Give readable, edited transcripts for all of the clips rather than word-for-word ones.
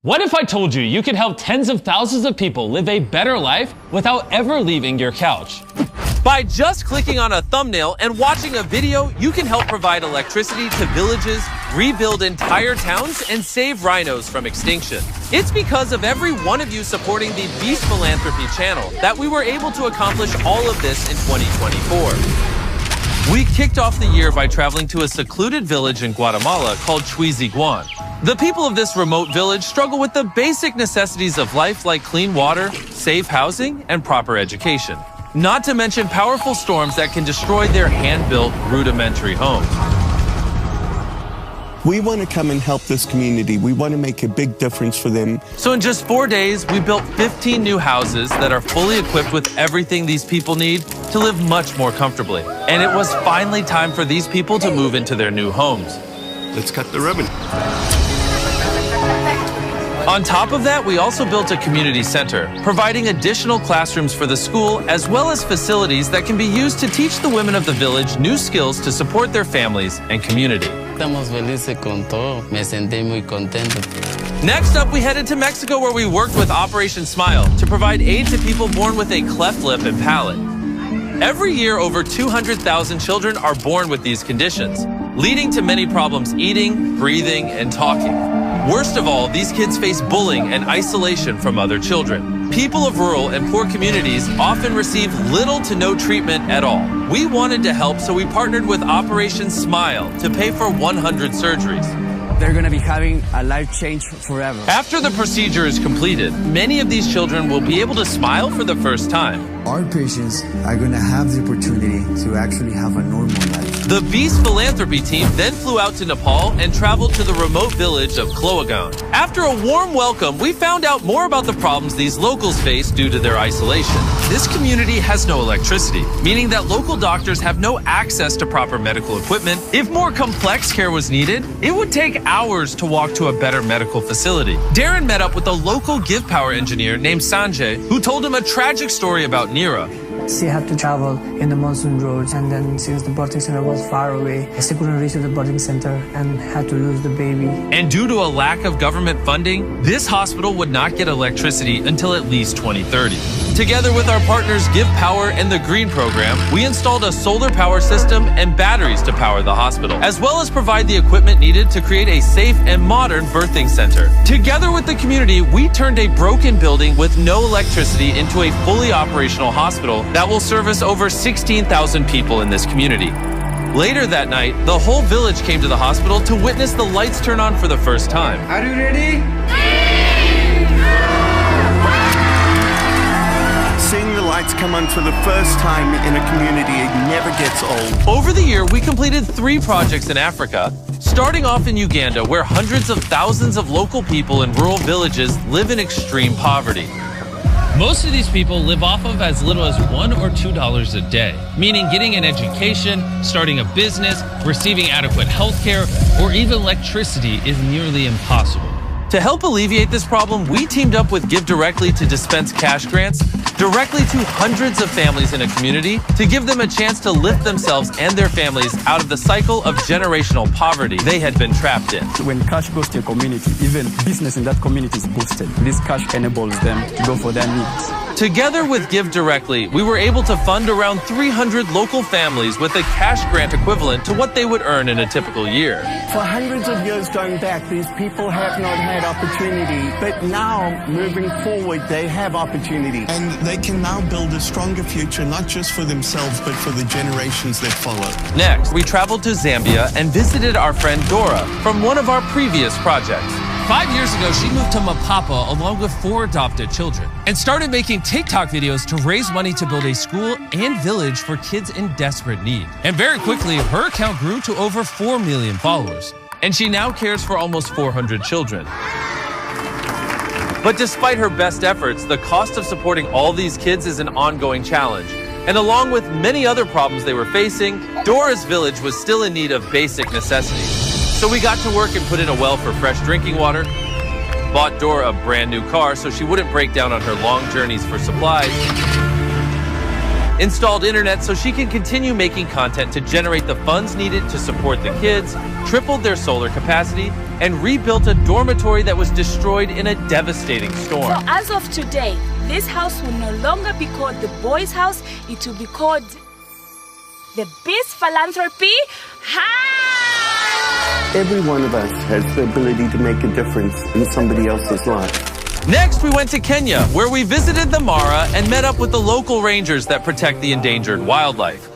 What if I told you you could help tens of thousands of people live a better life without ever leaving your couch? By just clicking on a thumbnail and watching a video, you can help provide electricity to villages, rebuild entire towns, and save rhinos from extinction. It's because of every one of you supporting the Beast Philanthropy channel that we were able to accomplish all of this in 2024. We kicked off the year by traveling to a secluded village in Guatemala called Chuiziguan. The people of this remote village struggle with the basic necessities of life like clean water, safe housing, and proper education. Not to mention powerful storms that can destroy their hand-built, rudimentary homes. We want to come and help this community. We want to make a big difference for them. So in just 4 days, we built 15 new houses that are fully equipped with everything these people need to live much more comfortably. And it was finally time for these people to move into their new homes. Let's cut the ribbon. On top of that, we also built a community center, providing additional classrooms for the school, as well as facilities that can be used to teach the women of the village new skills to support their families and community. Estamos felices con todo. Me sentí muy contento. Next up, we headed to Mexico, where we worked with Operation Smile to provide aid to people born with a cleft lip and palate. Every year, over 200,000 children are born with these conditions, leading to many problems eating, breathing, and talking. Worst of all, these kids face bullying and isolation from other children. People of rural and poor communities often receive little to no treatment at all. We wanted to help, so we partnered with Operation Smile to pay for 100 surgeries. They're going to be having a life change forever. After the procedure is completed, many of these children will be able to smile for the first time. Our patients are going to have the opportunity to actually have a normal life. The Beast Philanthropy team then flew out to Nepal and traveled to the remote village of Kloagan. After a warm welcome, we found out more about the problems these locals face due to their isolation. This community has no electricity, meaning that local doctors have no access to proper medical equipment. If more complex care was needed, it would take hours to walk to a better medical facility. Darren met up with a local Give Power engineer named Sanjay, who told him a tragic story about Neera. She had to travel in the monsoon roads, and then since the birthing center was far away, she couldn't reach the birthing center and had to lose the baby. And due to a lack of government funding, this hospital would not get electricity until at least 2030. Together with our partners Give Power and the Green Program, we installed a solar power system and batteries to power the hospital, as well as provide the equipment needed to create a safe and modern birthing center. Together with the community, we turned a broken building with no electricity into a fully operational hospital that will service over 16,000 people in this community. Later that night, the whole village came to the hospital to witness the lights turn on for the first time. Are you ready? Seeing the lights come on for the first time in a community, it never gets old. Over the year, we completed 3 projects in Africa, starting off in Uganda, where hundreds of thousands of local people in rural villages live in extreme poverty. Most of these people live off of as little as $1 or $2 a day, meaning getting an education, starting a business, receiving adequate health care, or even electricity is nearly impossible. To help alleviate this problem, we teamed up with Give Directly to dispense cash grants directly to hundreds of families in a community to give them a chance to lift themselves and their families out of the cycle of generational poverty they had been trapped in. When cash goes to a community, even business in that community is boosted. This cash enables them to go for their needs. Together with Give Directly, we were able to fund around 300 local families with a cash grant equivalent to what they would earn in a typical year. For hundreds of years going back, these people have not had opportunity, but now, moving forward, they have opportunity. And they can now build a stronger future, not just for themselves, but for the generations that follow. Next, we traveled to Zambia and visited our friend Dora from one of our previous projects. 5 years ago, she moved to Mapapa along with 4 adopted children and started making TikTok videos to raise money to build a school and village for kids in desperate need. And very quickly, her account grew to over 4 million followers. And she now cares for almost 400 children. But despite her best efforts, the cost of supporting all these kids is an ongoing challenge. And along with many other problems they were facing, Dora's village was still in need of basic necessities. So we got to work and put in a well for fresh drinking water, bought Dora a brand new car so she wouldn't break down on her long journeys for supplies, installed internet so she can continue making content to generate the funds needed to support the kids, tripled their solar capacity, and rebuilt a dormitory that was destroyed in a devastating storm. So as of today, this house will no longer be called the Boys' House. It will be called the Beast Philanthropy House. Every one of us has the ability to make a difference in somebody else's life. Next, we went to Kenya, where we visited the Mara and met up with the local rangers that protect the endangered wildlife.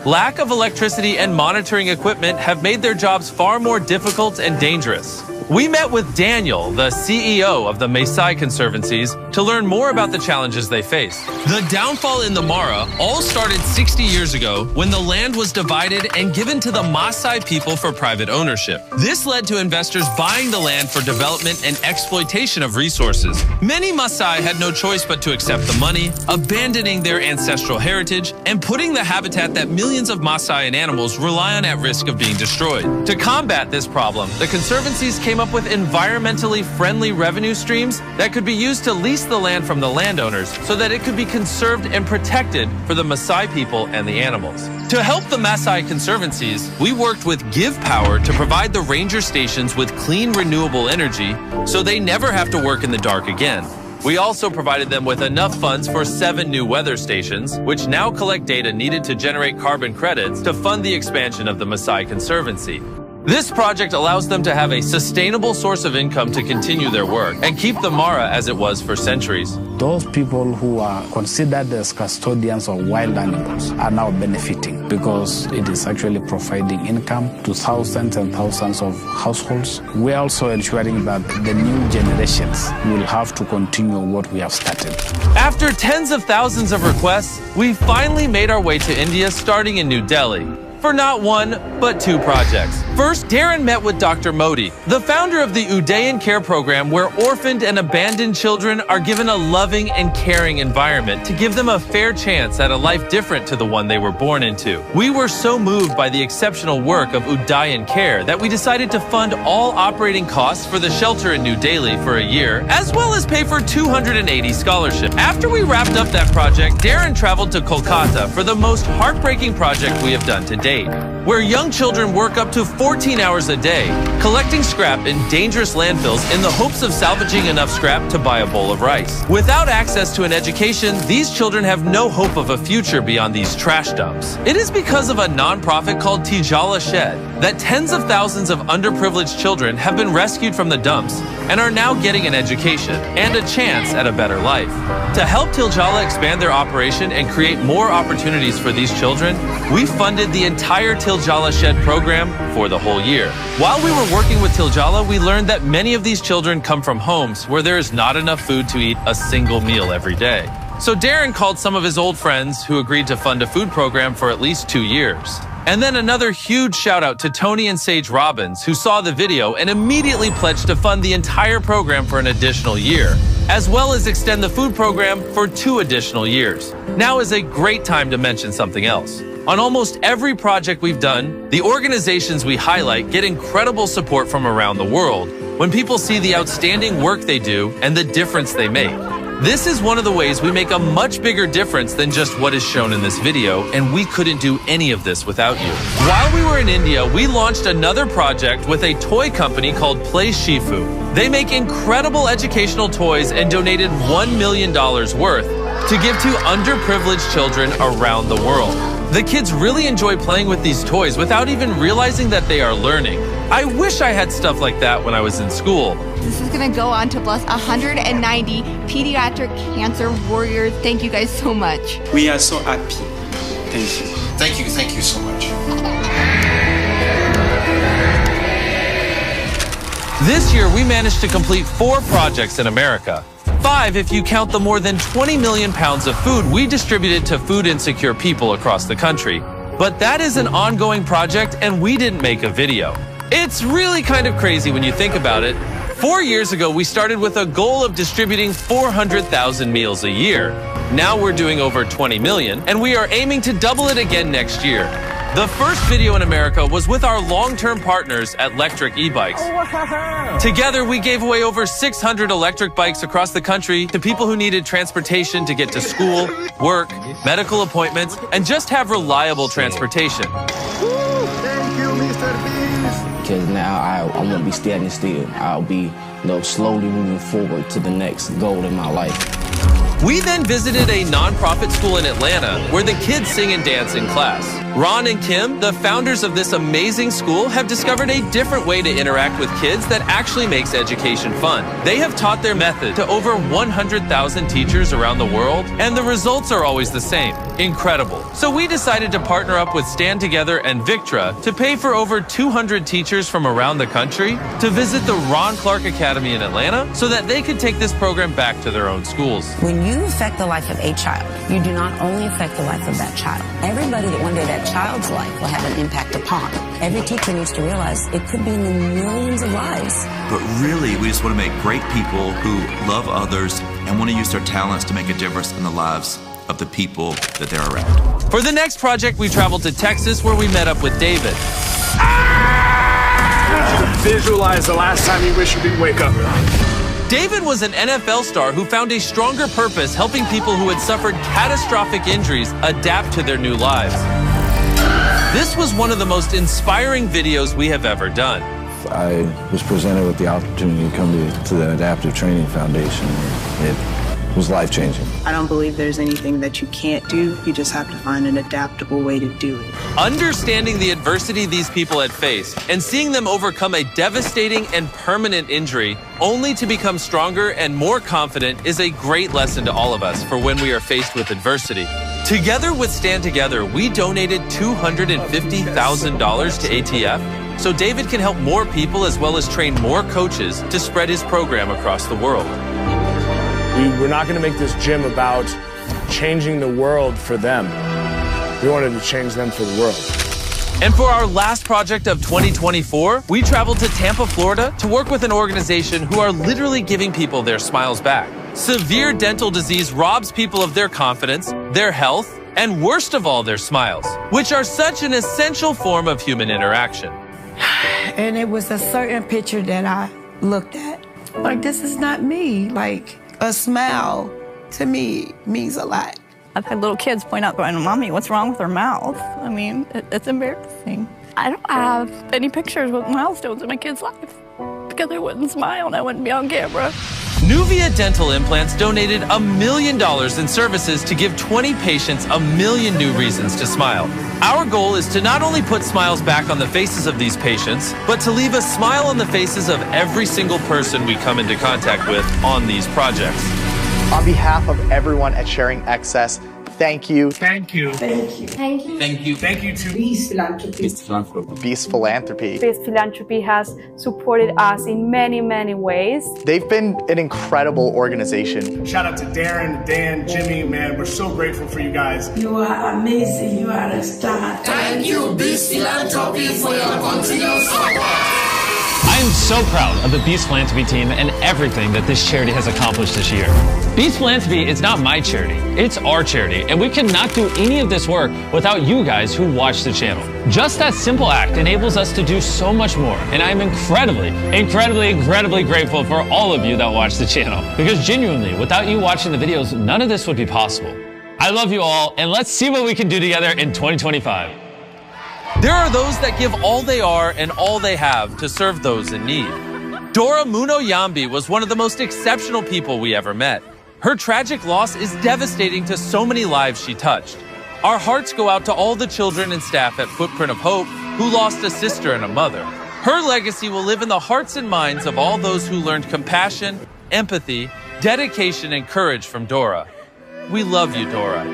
Lack of electricity and monitoring equipment have made their jobs far more difficult and dangerous. We met with Daniel, the CEO of the Maasai Conservancies, to learn more about the challenges they face. The downfall in the Mara all started 60 years ago when the land was divided and given to the Maasai people for private ownership. This led to investors buying the land for development and exploitation of resources. Many Maasai had no choice but to accept the money, abandoning their ancestral heritage and putting the habitat that millions of Maasai and animals rely on at risk of being destroyed. To combat this problem, the Conservancies came up with environmentally friendly revenue streams that could be used to lease the land from the landowners so that it could be conserved and protected for the Maasai people and the animals. To help the Maasai Conservancies, we worked with Give Power to provide the ranger stations with clean, renewable energy so they never have to work in the dark again. We also provided them with enough funds for 7 new weather stations, which now collect data needed to generate carbon credits to fund the expansion of the Maasai Conservancy. This project allows them to have a sustainable source of income to continue their work and keep the Mara as it was for centuries. Those people who are considered as custodians of wild animals are now benefiting because it is actually providing income to thousands and thousands of households. We're also ensuring that the new generations will have to continue what we have started. After tens of thousands of requests, we finally made our way to India, starting in New Delhi, for not one, but 2 projects. First, Darren met with Dr. Modi, the founder of the Udayan Care Program, where orphaned and abandoned children are given a loving and caring environment to give them a fair chance at a life different to the one they were born into. We were so moved by the exceptional work of Udayan Care that we decided to fund all operating costs for the shelter in New Delhi for a year, as well as pay for 280 scholarships. After we wrapped up that project, Darren traveled to Kolkata for the most heartbreaking project we have done to date, where young children work up to 14 hours a day, collecting scrap in dangerous landfills in the hopes of salvaging enough scrap to buy a bowl of rice. Without access to an education, these children have no hope of a future beyond these trash dumps. It is because of a nonprofit called Tijala Shed that tens of thousands of underprivileged children have been rescued from the dumps and are now getting an education and a chance at a better life. To help Tijala expand their operation and create more opportunities for these children, we funded the entire Tijala Shed program for the whole year. While we were working with Tijala, we learned that many of these children come from homes where there is not enough food to eat a single meal every day. So Darren called some of his old friends who agreed to fund a food program for at least 2 years. And then another huge shout out to Tony and Sage Robbins, who saw the video and immediately pledged to fund the entire program for an additional year, as well as extend the food program for 2 additional years. Now is a great time to mention something else. On almost every project we've done, the organizations we highlight get incredible support from around the world when people see the outstanding work they do and the difference they make. This is one of the ways we make a much bigger difference than just what is shown in this video, and we couldn't do any of this without you. While we were in India, we launched another project with a toy company called Play Shifu. They make incredible educational toys and donated $1 million worth to give to underprivileged children around the world. The kids really enjoy playing with these toys without even realizing that they are learning. I wish I had stuff like that when I was in school. This is going to go on to bless 190 pediatric cancer warriors. Thank you guys so much. We are so happy. Thank you. Thank you so much. This year, we managed to complete 4 projects in America. 5 if you count the more than 20 million pounds of food we distributed to food insecure people across the country. But that is an ongoing project, and we didn't make a video. It's really kind of crazy when you think about it. 4 years ago, we started with a goal of distributing 400,000 meals a year. Now we're doing over 20 million, and we are aiming to double it again next year. The first video in America was with our long-term partners at Lectric E-Bikes. Together, we gave away over 600 electric bikes across the country to people who needed transportation to get to school, work, medical appointments, and just have reliable transportation. Thank you, Mr. Beast. because now I won't be standing still. I'll be, slowly moving forward to the next goal in my life. We then visited a nonprofit school in Atlanta where the kids sing and dance in class. Ron and Kim, the founders of this amazing school, have discovered a different way to interact with kids that actually makes education fun. They have taught their method to over 100,000 teachers around the world, and the results are always the same. Incredible. So we decided to partner up with Stand Together and Victra to pay for over 200 teachers from around the country to visit the Ron Clark Academy in Atlanta so that they could take this program back to their own schools. When you affect the life of a child, you do not only affect the life of that child. Everybody that one day that child's life will have an impact upon. Every teacher needs to realize it could be in the millions of lives. But really, we just want to make great people who love others and want to use their talents to make a difference in the lives of the people that they're around. For the next project, we traveled to Texas where we met up with David. Visualize the last time you wish you didn't wake up. David was an NFL star who found a stronger purpose helping people who had suffered catastrophic injuries adapt to their new lives. This was one of the most inspiring videos we have ever done. I was presented with the opportunity to come to the Adaptive Training Foundation. It was life-changing. I don't believe there's anything that you can't do. You just have to find an adaptable way to do it. Understanding the adversity these people had faced and seeing them overcome a devastating and permanent injury only to become stronger and more confident is a great lesson to all of us for when we are faced with adversity. Together with Stand Together, we donated $250,000 to ATF so David can help more people as well as train more coaches to spread his program across the world. We're not going to make this gym about changing the world for them. We wanted to change them for the world. And for our last project of 2024, we traveled to Tampa, Florida to work with an organization who are literally giving people their smiles back. Severe dental disease robs people of their confidence, their health, and worst of all, their smiles, which are such an essential form of human interaction. And it was a certain picture that I looked at. Like, this is not me. Like, a smile, to me, means a lot. I've had little kids point out, Mommy, what's wrong with her mouth? I mean, it's embarrassing. I don't have any pictures with milestones in my kid's life because I wouldn't smile and I wouldn't be on camera. Nuvia Dental Implants donated $1 million in services to give 20 patients 1 million new reasons to smile. Our goal is to not only put smiles back on the faces of these patients, but to leave a smile on the faces of every single person we come into contact with on these projects. On behalf of everyone at Sharing Excess, thank you. Thank you. Thank you. Thank you. Thank you. Thank you to Beast Philanthropy. Beast Philanthropy. Beast Philanthropy. Beast Philanthropy has supported us in many, many ways. They've been an incredible organization. Shout out to Darren, Dan, Jimmy, man, we're so grateful for you guys. You are amazing. You are a star. Thank you, Beast Philanthropy, for your continuous support. I am so proud of the Beast Philanthropy team and everything that this charity has accomplished this year. Beast Philanthropy is not my charity, it's our charity, and we could not do any of this work without you guys who watch the channel. Just that simple act enables us to do so much more, and I am incredibly grateful for all of you that watch the channel. Because genuinely, without you watching the videos, none of this would be possible. I love you all, and let's see what we can do together in 2025. There are those that give all they are and all they have to serve those in need. Dora Muno Yambi was one of the most exceptional people we ever met. Her tragic loss is devastating to so many lives she touched. Our hearts go out to all the children and staff at Footprint of Hope who lost a sister and a mother. Her legacy will live in the hearts and minds of all those who learned compassion, empathy, dedication, and courage from Dora. We love you, Dora.